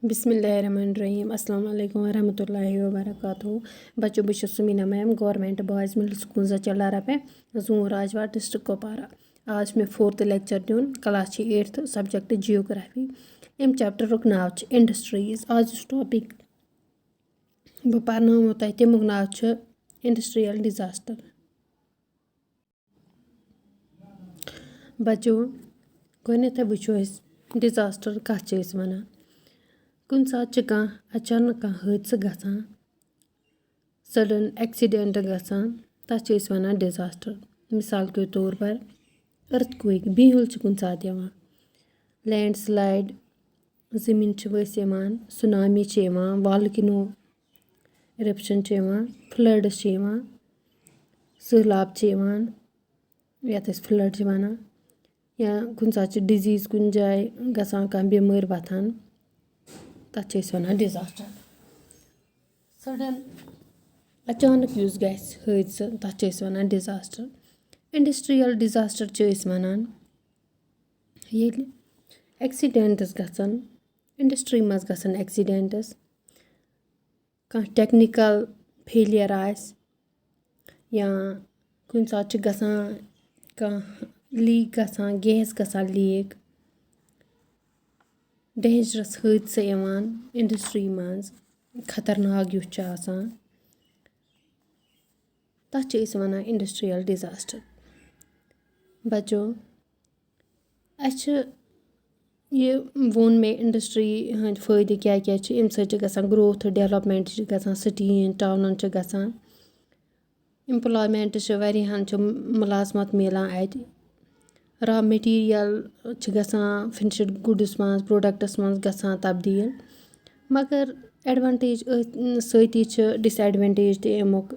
बिस्मिल्लाहिर्रहमानिर्रहीम अस्सलाम वालेकुम वरहमतुल्लाहि वबरकातुहू। बच्चों बस Sumina ma'am government boys middle school Challara पे जून राजवाड़ डिस्ट्रिक्ट कुपवारा। आज मैं 4th लेक्चर दिन क्लास 8th सब्जेक्ट जियोग्राफी। अम चैप्टर नाव इंडस्ट्रीज। आज टॉपिक बह पर्नो तमुक नाव इंडस्ट्रियल डिजास्टर। बच्चों गोडनेथ वो डिजास्टर कत वनान। कुन सात अचानक हादसा गसान, सडन एक्सीडेंट गसान, तथ वनान डिजास्टर। मिसाल के तौर पर अर्थक्वेक बिहुल कुन सात यवान, लैंडस्लाइड ज़मीन वस यवान, सुनामी वॉल्केनो इरप्शन फ्लड्स सैलाब यथ फ्लड वनान, या कुन सात डिजीज कुन जाए गसान कह बेमार वथान तथ वनान डिजास्टर। सडन अचानक गस हादसा तथ वनान डिजास्टर। इंडस्ट्रियल डिजास्टर वनान येल एक्सीडेंट्स गसान, इंडस्ट्री मज गसान एक्सीडेंट्स, कह टेक्निकल फेलियर आस, या कुन सात गसान कह लीक गसान, गैस गसान लीक, डेंजरस हादसा यवान इंडस्ट्री मज खतरनाक युथ आसान तथ वनान इंडस्ट्रियल डिजास्टर। बच्चों ये वोन मे इंडस्ट्री हंद फायदे क्या क्या अम सत ग्रोथ डेवलपमेंट गसान सिटीन टाउनन गसान, एम्प्लॉयमेंट वारियाहन मुलाजमत मिलान अत, रॉ मटीरियल गसान फिनिश्ड गुड्स मज प्रोडक्ट्स मज गसान तब्दील। मगर एडवांटेज सती डिसएडवांटेज ते अमुक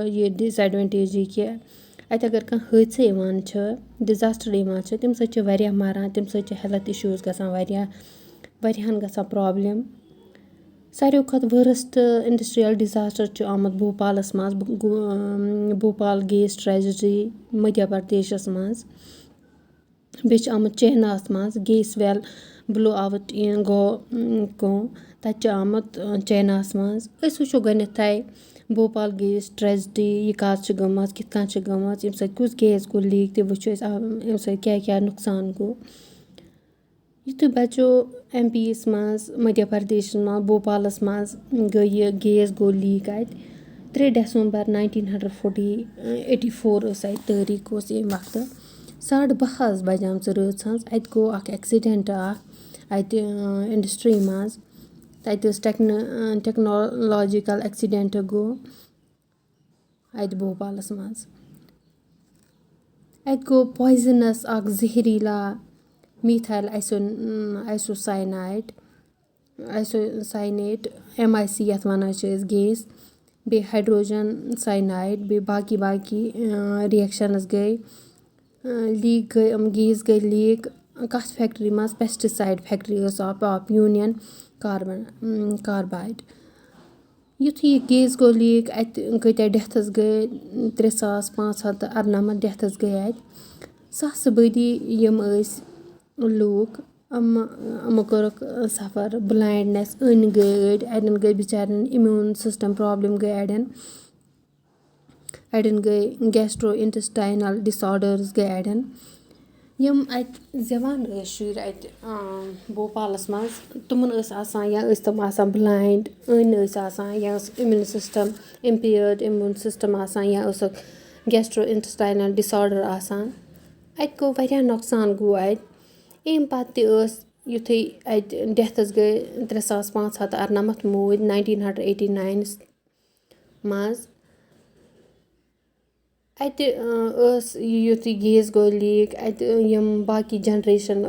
ये डिसएडवांटेज ये कि अत अगर कह हादसा यवान डिजास्टर यवान तम सत मरान, तम सत हेल्थ इश्यूज गसान वारियाहन गसान प्रॉब्लम। सारे खुद वर्स्ट इंडस्ट्रियल डिजास्टर आमुत भोपालस मज, भोपाल गैस ट्रेजेडी मध्य प्रदेशस मज। बे आमुत चेन्नास मज gas well blow out go तथ आमुत चेन्नास मज। वो गोडनेथाई भोपाल गैस ट्रेजेडी यह कत गम कित गम अम कुछ गैस गो लीक वो अम क्या क्या नुकसान गो। युथ बच्चों MP यस मज मध्य प्रदेश मज भोपालस मज गई गैस गो लीक अत 3 December 1984 तारीख वक्त 12:30 बजाम रात अत गो एक्सीडेंट अत इंडस्ट्री मज तत टेक्नोलॉजिकल एक्सीडेंट गो अत भोपालस मज। अत गो पॉइजनस जहरीला मीथाइल आइसोसाइनेट MIC यथ वनान गैस, बे हाइड्रोजन साइनाइड, बे बाकी रिएक्शंस गई लीक गई गैस गई लीक कथ फैक्ट्री मज pesticide factory of union carbide. Youth यह गैस गो लीक अत कत डेथ्स गई 3598 डेथ्स गई अत। सास बदी यम लूक अमो कर्क सफ़र ब्लाइंडनेस अन गई अड़न गई बिचारन इम्यून सिस्टम प्रॉब्लम गई अड़न गई गैस्ट्रो इंटेस्टाइनल डिसऑर्डर्स गई अड़न। यम अत जवान शुर अत भोपालस मज तमन या तम ब्लाइंड अन या immune system impaired immune system या गैस्ट्रो इंटेस्टाइनल डिसऑर्डर अत गो वारिया नुकसान गो अत। अम पत युथे अत डेथ्स गई 3598 मोद 1989 मज। अत युथ गैस गो लीक अत यम बाकी जनरेशन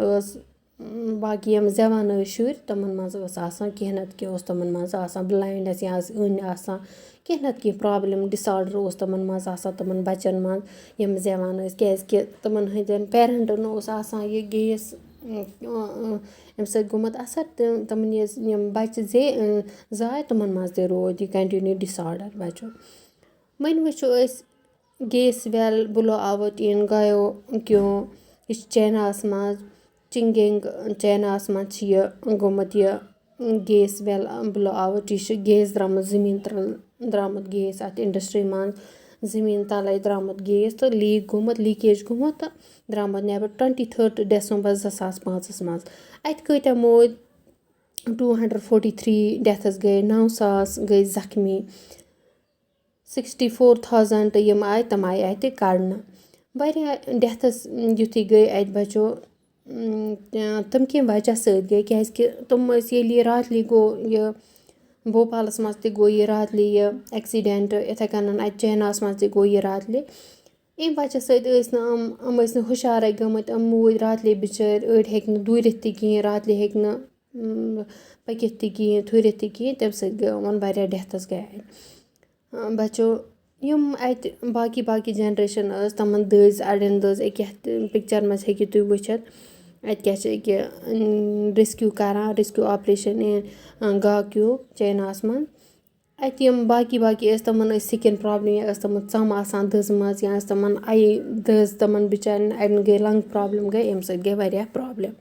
बाकी यम जवान शुर तमन मज कह नत कह तमन मज ब्लाइंडनेस या अन कह नत कह प्रॉब्लम डिसऑर्डर तमन मज तमन बच्चन मज यम जवान क्या तमन हंदन पेरेंटन यह गैस अम सत गोमुत असर तमन यम बच्चे जाए तमन मज ते रोद यह कंटिन्यू डिसऑर्डर। बच्चों वन वो gas well blow out in गयो क्यों यह चैनास मज चिंगिंग चैनास मज गोमुत यह گیس وٮ۪ل بٕلو آوُٹ یہِ چھِ گیس درٛامُت زٔمیٖن درٛامُت گیس اَتھ اِنڈَسٹِرٛی منٛز زٔمیٖن تَلَے درٛامُت گیس تہٕ لیٖکیج گوٚمُت تہٕ درٛامُت نٮ۪بر 23 ڈٮ۪سَمبر 2005 منٛز اَتہِ کۭتیاہ موٗدۍ 243 ڈٮ۪تھٕز گٔے 9,000 گٔے زخمی 64,000 یِم آے تِم آے اَتہِ کَڑنہٕ واریاہ ڈٮ۪تھٕز یُتھُے گٔے اَتہِ بَچو تِم کمہِ وجہ سۭتۍ گٔے کیٛازِکہِ تِم ٲسۍ ییٚلہِ یہِ راتلی گوٚو یہِ بھوپالَس منٛز تہِ گوٚو یہِ راتلی یہِ اٮ۪کسِڈٮ۪نٛٹ یِتھَے کٔنۍ اَتہِ چیناہَس منٛز تہِ گوٚو یہِ راتلہِ اَمہِ وجہ سۭتۍ ٲسۍ نہٕ یِم ٲسۍ نہٕ ہُشارَے گٔمٕتۍ یِم موٗدۍ راتلے بِچٲرۍ أڑۍ ہیٚکۍ نہٕ دوٗرِتھ تہِ کِہیٖنۍ راتلہِ ہیٚکۍ نہٕ پٔکِتھ تہِ کِہیٖنۍ تھوٗرِتھ تہِ کِہیٖنۍ تَمہِ سۭتۍ گٔے یِمَن واریاہ ڈٮ۪تھٕز گٔے اَتہِ بَچو یِم اَتہِ باقٕے جَنریشَن ٲس تِمَن دٔزۍ اَڑٮ۪ن دٔز أکیاہ یَتھ پِکچَر منٛز ہیٚکِو تُہۍ وٕچھِتھ اَتہِ کیٛاہ چھِ أکیاہ ریٚسکیوٗ کَران ریٚسکیوٗ آپریشَن گاکیوٗ چیناہَس منٛز اَتہِ یِم باقٕے ٲسۍ تِمَن ٲسۍ سِکِن پرٛابلِم یا ٲس تِمَن ژَم آسان دٔزمٕژ یا ٲس تِمَن آیہِ دٔز تِمَن بِچارٮ۪ن اَڑٮ۪ن گٔے لنٛگ پرٛابلِم گٔے اَمہِ سۭتۍ گٔے واریاہ پرٛابلِم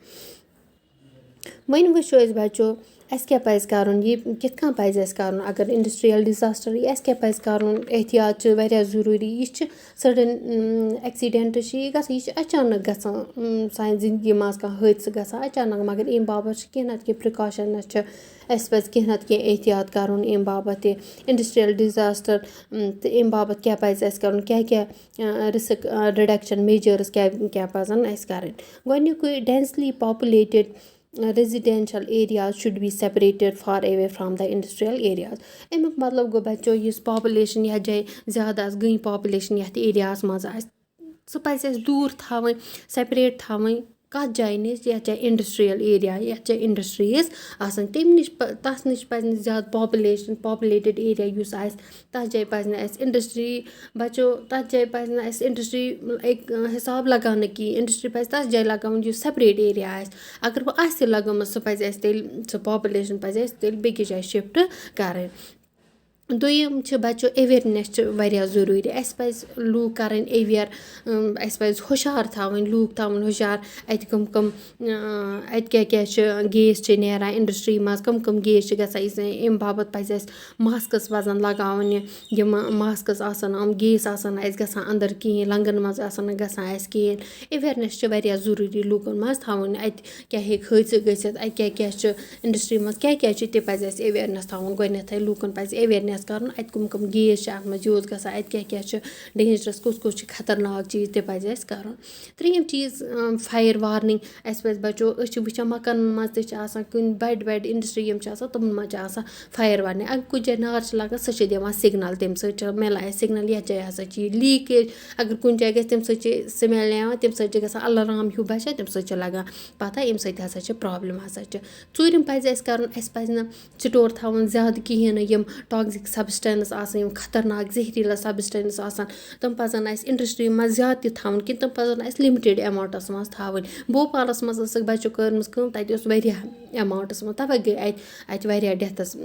وۄنۍ وٕچھو أسۍ بَچو اَسہِ کیٛاہ پَزِ کَرُن یہِ کِتھ کٔنۍ پَزِ اَسہِ کَرُن اگر اِنڈَسٹِرٛیَل ڈِزاسٹَر یی اَسہِ کیٛاہ پَزِ کَرُن احتیاط چھِ واریاہ ضٔروٗری یہِ چھِ سٔڈٕن اٮ۪کسِڈٮ۪نٛٹ چھِ یہِ گژھان یہِ چھِ اچانک گژھان سانہِ زِندگی منٛز کانٛہہ حٲدثہٕ گژھان اچانک مگر اَمہِ باپَتھ چھِ کینٛہہ نَتہٕ کینٛہہ پرٛکاشَنٕز چھِ اَسہِ پَزِ کینٛہہ نَتہٕ کینٛہہ احتیاط کَرُن اَمہِ باپَتھ تہِ اِنڈَسٹِرٛیَل ڈِزاسٹَر تہٕ اَمہِ باپَتھ کیٛاہ پَزِ اَسہِ کَرُن کیٛاہ رِسٕک رِڈَکشَن میجٲرٕس کیٛاہ پَزَن اَسہِ کَرٕنۍ گۄڈنیُکُے densely پاپُلیٹِڈ residential areas should be separated far away from the industrial areas اَمیُک مطلب گوٚو بَچو یُس پاپُلیشَن یَتھ جایہِ زیادٕ آسہِ گٔنۍ پاپُلیشَن یَتھ ایریاہَس منٛز آسہِ سُہ پَزِ اَسہِ دوٗر تھاوٕنۍ سیپریٹ تھاوٕنۍ کَتھ جایہِ نِش یَتھ جایہِ اِنڈَسٹِرٛیَل ایریا یَتھ جایہِ اِنڈَسٹِرٛیٖز آسان تَمہِ نِش تَتھ نِش پَزِ نہٕ زیادٕ پاپُلیٹِڈ ایریا یُس آسہِ تَتھ جایہِ پَزِ نہٕ اَسہِ اِنڈَسٹِرٛی بَچو تَتھ جایہِ پَزِ نہٕ اَسہِ اِنڈَسٹِرٛی حِساب لگاونہٕ کِہیٖنۍ اِنڈَسٹِرٛی پَزِ تَتھ جایہِ لگاوُن یُس سیپریٹ ایریا آسہِ اگر وۄنۍ آسہِ تہِ لگٲمٕژ سُہ پَزِ اَسہِ تیٚلہِ سُہ پاپُلیشَن پَزِ اَسہِ تیٚلہِ بیٚکِس جایہِ شِفٹ کَرٕنۍ دوٚیِم چھِ بَچو اٮ۪ویرنٮ۪س چھِ واریاہ ضٔروٗری اَسہِ پَزِ لوٗکھ کَرٕنۍ اٮ۪وِیَر اَسہِ پَزِ ہُشار تھاوٕنۍ لوٗکھ تھاوٕنۍ ہُشار اَتہِ اَتہِ کیٛاہ چھِ گیس چھِ نیران اِنڈَسٹِرٛی منٛز کٕم گیس چھِ گژھان اَمہِ باپَتھ پَزِ اَسہِ ماسکٕس پَزَن لگاوٕنہِ یِم ماسکٕس آسَن یِم گیس آسَن نہٕ اَسہِ گژھان اَندَر کِہیٖنۍ لنٛگَن منٛز آسَن نہٕ گژھان اَسہِ کِہیٖنۍ اٮ۪ویرنٮ۪س چھِ واریاہ ضٔروٗری لوٗکَن منٛز تھاوٕنۍ اَتہِ کیٛاہ ہیٚکہِ حٲدثہٕ گٔژھِتھ اَتہِ کیٛاہ چھِ اِنڈَسٹِرٛی منٛز کیٛاہ چھِ تہِ پَزِ اَسہِ اٮ۪ویرنٮ۪س تھاوُن گۄڈنٮ۪تھٕے لوٗکَن پَزِ اٮ۪ویرنٮ۪س کَرُن اَتہِ کٕم گیس چھِ اَتھ منٛز یوٗز گژھان اَتہِ کیٛاہ چھِ ڈینجرَس کُس چھِ خطرناک چیٖز تہِ پَزِ اَسہِ کَرُن ترٛیٚیِم چیٖز فایر وارنِنٛگ اَسہِ پَزِ بَچو أسۍ چھِ وٕچھان مکانَن منٛز تہِ چھِ آسان کُنہِ بَڑِ اِنڈَسٹِرٛی یِم چھِ آسان تِمَن منٛز چھِ آسان فایر وارنِنٛگ اگر کُنہِ جایہِ نار چھِ لگان سُہ چھِ دِوان سِگنَل تَمہِ سۭتۍ چھِ مِلان اَسہِ سِگنَل یَتھ جایہِ ہَسا چھِ یہِ لیٖکیج اگر کُنہِ جایہِ گژھِ تَمہِ سۭتۍ چھِ سِمٮ۪ل یِوان تَمہِ سۭتۍ چھِ گژھان اَلارام ہیوٗ بَچان تَمہِ سۭتۍ چھِ لگان پَتہ اَمہِ سۭتۍ ہَسا چھِ پرٛابلِم ہَسا چھِ ژوٗرِم پَزِ اَسہِ کَرُن اَسہِ پَزِ نہٕ سٹور تھاوُن زیادٕ کِہیٖنۍ نہٕ یِم ٹاکزِک سَبسٹینٕس آسان یِم خطرناک زہریٖلا سَبسٹینٕس آسان تِم پَزَن اَسہِ اِنڈَسٹِرٛی منٛز زیادٕ تہِ تھاوٕنۍ کینٛہہ تِم پَزَن اَسہِ لِمٹِڈ اٮ۪ماوُنٛٹَس منٛز تھاوٕنۍ بھوپالَس منٛز ٲسٕکھ بَچو کٔرمٕژ کٲم تَتہِ اوس واریاہ اٮ۪ماوُنٛٹَس منٛز تَوَے گٔے اَتہِ واریاہ ڈٮ۪تھٕز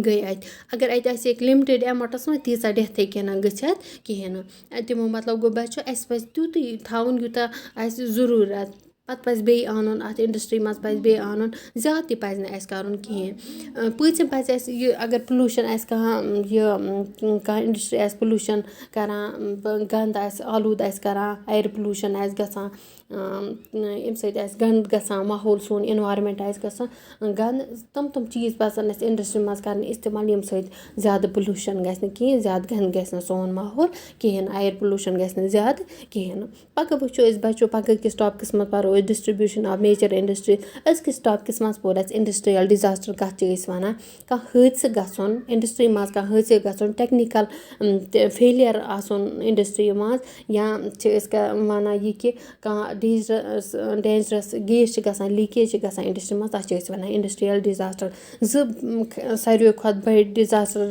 گٔے اَتہِ اگر اَتہِ آسہِ ہے لِمٹِڈ اٮ۪ماوُنٛٹَس منٛز تیٖژاہ ڈٮ۪تھ ہیٚکہِ نہٕ گٔژھِتھ کِہیٖنۍ نہٕ تِمو مطلب گوٚو بَچو اَسہِ پَزِ تیُتُے تھاوُن یوٗتاہ اَسہِ ضٔروٗرت پَتہٕ پَزِ بیٚیہِ اَنُن اَتھ اِنڈَسٹِرٛی منٛز پَزِ بیٚیہِ اَنُن زیادٕ تہِ پَزِ نہٕ اَسہِ کَرُن کِہیٖنۍ پوٗژِم پَزِ اَسہِ یہِ اگر پُلوٗشَن آسہِ کانٛہہ اِنڈَسٹِرٛی آسہِ پُلوٗشَن کَران گنٛدٕ آسہِ آلوٗد آسہِ کَران اَیَر پُلوٗشَن آسہِ گژھان اَمہِ سۭتۍ آسہِ گنٛدٕ گژھان ماحول سون اِنوارمٮ۪نٛٹ آسہِ گژھان گنٛدٕ تِم چیٖز پَزَن اَسہِ اِنڈَسٹِرٛی منٛز کَرٕنۍ اِستعمال ییٚمہِ سۭتۍ زیادٕ پُلوٗشَن گژھِ نہٕ کِہیٖنۍ زیادٕ گنٛدٕ گژھِ نہٕ سون ماحول کِہیٖنۍ نہٕ اَیَر پُلوٗشَن گژھِ نہٕ زیادٕ کِہیٖنۍ نہٕ پَگاہ وٕچھو أسۍ بَچو پَگاہ کِس ٹاپِکَس منٛز پَرو أسۍ ڈِسٹرٛبیوٗشَن آف میجَر اِنڈَسٹِرٛی أزکِس ٹاپِکَس منٛز پوٚر اَسہِ اِنڈَسٹِرٛیَل ڈِزاسٹَر کَتھ چھِ أسۍ وَنان کانٛہہ حٲدثہٕ گژھُن اِنڈَسٹِرٛی منٛز کانٛہہ حٲدثہٕ گژھُن ٹٮ۪کنِکَل فیلیر آسُن اِنڈَسٹِرٛی منٛز یا چھِ أسۍ وَنان یہِ کہِ کانٛہہ ڈینجرَس گیس چھِ گژھان لیٖکیج چھِ گژھان اِنڈَسٹِرٛی منٛز تَتھ چھِ أسۍ وَنان اِنڈَسٹِرٛیَل ڈِزاسٹَر ساروِیو کھۄتہٕ بٔڑۍ ڈِزاسٹَر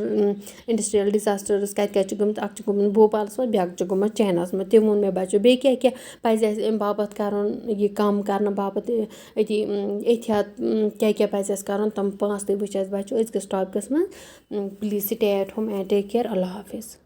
اِنڈَسٹِرٛیَل ڈِزاسٹٲرٕس کَتہِ چھِ گٔمٕتۍ اَکھ چھِ گوٚمُت بھوپالَس منٛز بیٛاکھ چھِ گوٚمُت چیناہَس منٛز تِم ووٚن مےٚ بَچو بیٚیہِ کیٛاہ پَزِ اَسہِ اَمہِ باپَتھ کَرُن یہِ کَم کَرنہٕ باپَتھ أتی احتیاط کیٛاہ پَزِ اَسہِ کَرُن تِم پانٛژھ تہِ وٕچھ اَسہِ بَچو أزکِس ٹاپِکَس منٛز please stay at home and take care اللہ حافِظ